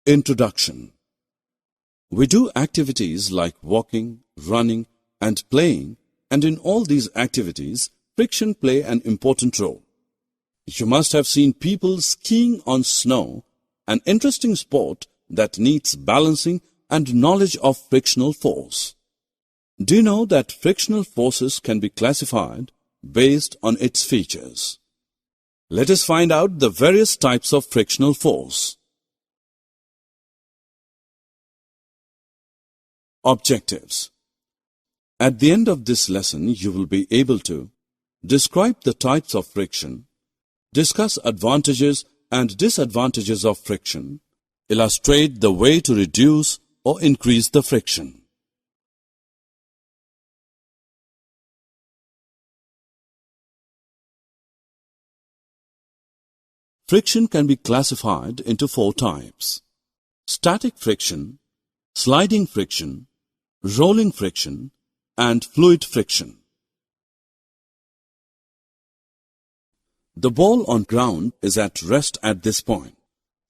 Introduction. We do activities like walking, running, and playing, and in all these activities, friction play an important role. You must have seen people skiing on snow, an interesting sport that needs balancing and knowledge of frictional force. Do you know that frictional forces can be classified based on its features? Let us find out the various types of frictional force. Objectives. At the end of this lesson, you will be able to describe the types of friction, discuss advantages and disadvantages of friction, illustrate the way to reduce or increase the friction. Friction can be classified into 4 types: static friction, sliding friction, rolling friction, and fluid friction. The ball on ground is at rest at this point.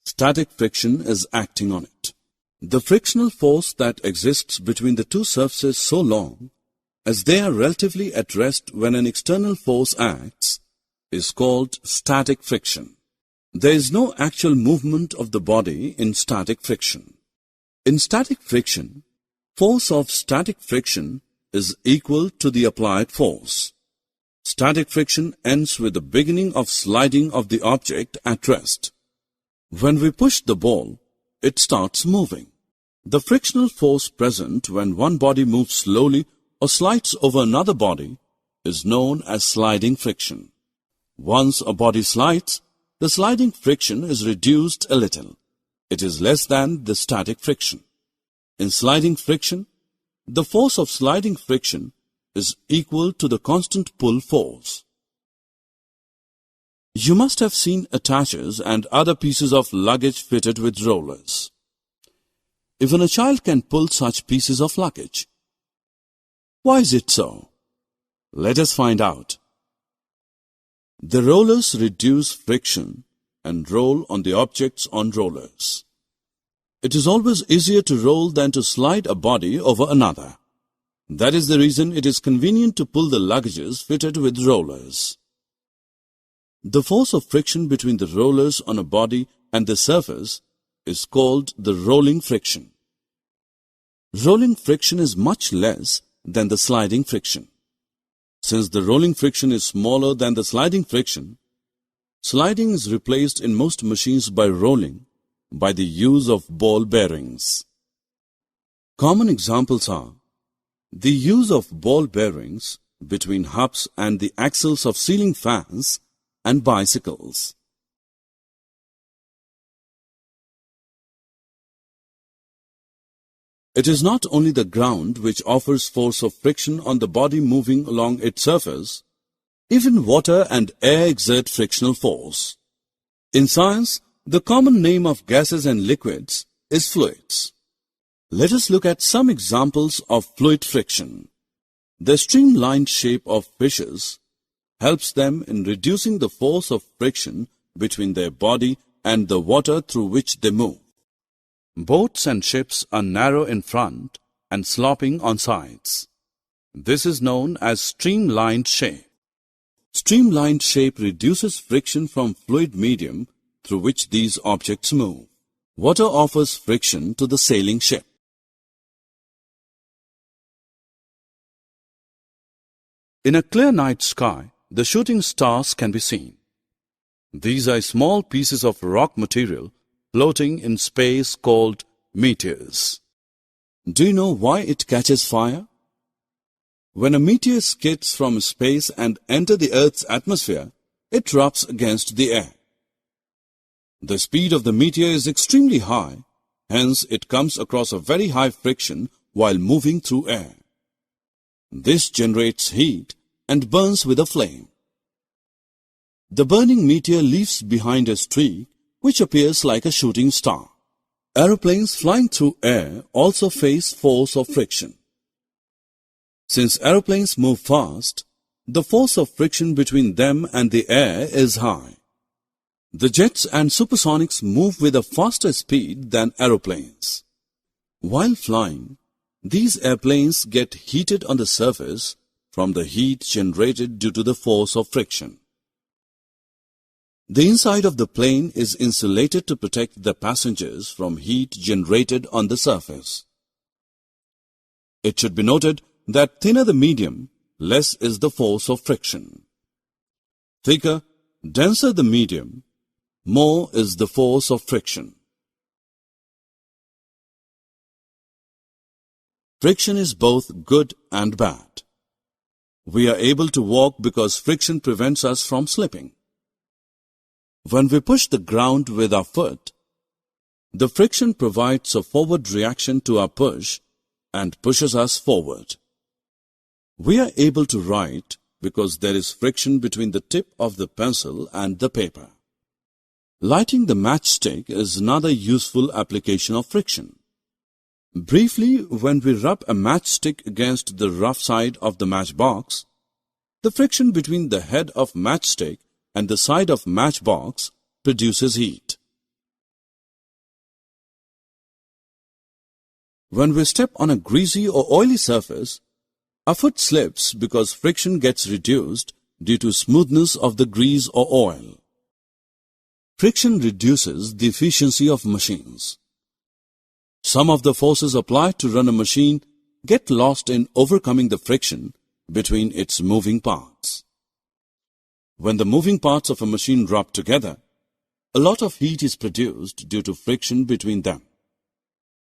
Static friction is acting on it. The frictional force that exists between the two surfaces so long as they are relatively at rest when an external force acts is called static friction. There is no actual movement of the body in static friction. In static friction, force of static friction is equal to the applied force. Static friction ends with the beginning of sliding of the object at rest. When we push the ball, it starts moving. The frictional force present when one body moves slowly or slides over another body is known as sliding friction. Once a body slides, the sliding friction is reduced a little. It is less than the static friction. In sliding friction, the force of sliding friction is equal to the constant pull force. You must have seen attachers and other pieces of luggage fitted with rollers. Even a child can pull such pieces of luggage. Why is it so? Let us find out. The rollers reduce friction and roll on the objects on rollers. It is always easier to roll than to slide a body over another. That is the reason it is convenient to pull the luggages fitted with rollers. The force of friction between the rollers on a body and the surface is called the rolling friction. Rolling friction is much less than the sliding friction. Since the rolling friction is smaller than the sliding friction, sliding is replaced in most machines by rolling by the use of ball bearings. Common examples are the use of ball bearings between hubs and the axles of ceiling fans and bicycles. It is not only the ground which offers force of friction on the body moving along its surface, even water and air exert frictional force. In science, the common name of gases and liquids is fluids. Let us look at some examples of fluid friction. The streamlined shape of fishes helps them in reducing the force of friction between their body and the water through which they move. Boats and ships are narrow in front and sloping on sides. This is known as streamlined shape. Streamlined shape reduces friction from fluid medium through which these objects move. Water offers friction to the sailing ship. In a clear night sky, the shooting stars can be seen. These are small pieces of rock material floating in space called meteors. Do you know why it catches fire? When a meteor skids from space and enters the Earth's atmosphere, it rubs against the air. The speed of the meteor is extremely high, hence it comes across a very high friction while moving through air. This generates heat and burns with a flame. The burning meteor leaves behind a streak which appears like a shooting star. Aeroplanes flying through air also face force of friction. Since aeroplanes move fast, the force of friction between them and the air is high. The jets and supersonics move with a faster speed than aeroplanes. While flying, these airplanes get heated on the surface from the heat generated due to the force of friction. The inside of the plane is insulated to protect the passengers from heat generated on the surface. It should be noted that thinner the medium, less is the force of friction. Thicker, denser the medium, more is the force of friction. Friction is both good and bad. We are able to walk because friction prevents us from slipping. When we push the ground with our foot, the friction provides a forward reaction to our push and pushes us forward. We are able to write because there is friction between the tip of the pencil and the paper. Lighting the matchstick is another useful application of friction. Briefly, when we rub a matchstick against the rough side of the matchbox, the friction between the head of matchstick and the side of matchbox produces heat. When we step on a greasy or oily surface, our foot slips because friction gets reduced due to smoothness of the grease or oil. Friction reduces the efficiency of machines. Some of the forces applied to run a machine get lost in overcoming the friction between its moving parts. When the moving parts of a machine rub together, a lot of heat is produced due to friction between them.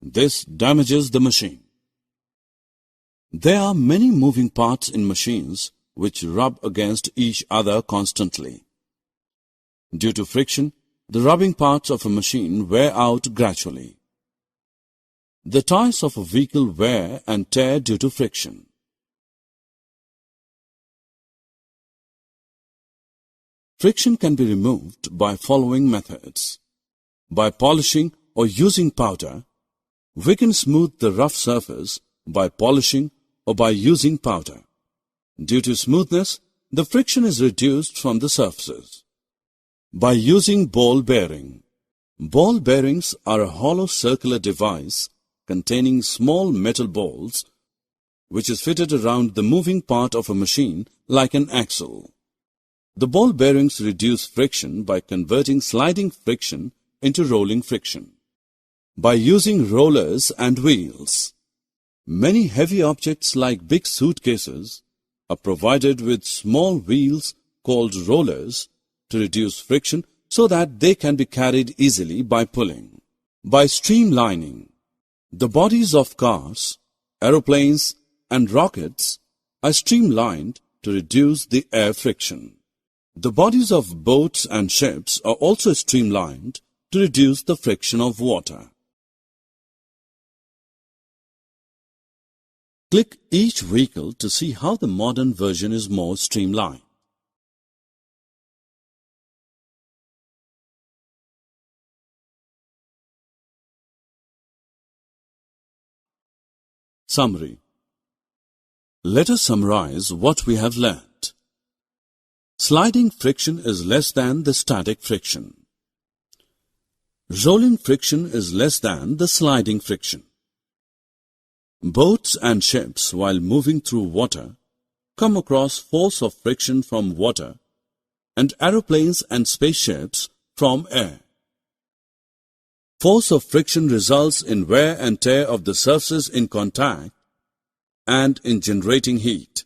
This damages the machine. There are many moving parts in machines which rub against each other constantly. Due to friction, the rubbing parts of a machine wear out gradually. The tires of a vehicle wear and tear due to friction. Friction can be removed by following methods. By polishing or using powder, we can smooth the rough surface by polishing or by using powder. Due to smoothness, the friction is reduced from the surfaces. By using ball bearing. Ball bearings are a hollow circular device containing small metal balls which is fitted around the moving part of a machine like an axle. The ball bearings reduce friction by converting sliding friction into rolling friction. By using rollers and wheels. Many heavy objects like big suitcases are provided with small wheels called rollers to reduce friction so that they can be carried easily by pulling. By streamlining. The bodies of cars, aeroplanes, and rockets are streamlined to reduce the air friction. The bodies of boats and ships are also streamlined to reduce the friction of water. Click each vehicle to see how the modern version is more streamlined. Summary. Let us summarize what we have learnt. Sliding friction is less than the static friction. Rolling friction is less than the sliding friction. Boats and ships, while moving through water, come across force of friction from water, and aeroplanes and spaceships from air. Force of friction results in wear and tear of the surfaces in contact and in generating heat.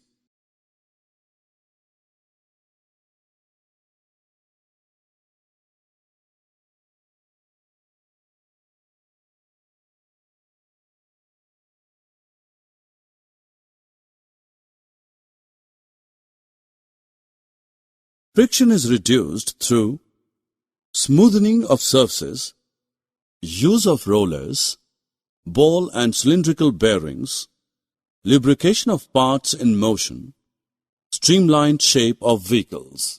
Friction is reduced through smoothening of surfaces, use of rollers, ball and cylindrical bearings, lubrication of parts in motion, streamlined shape of vehicles.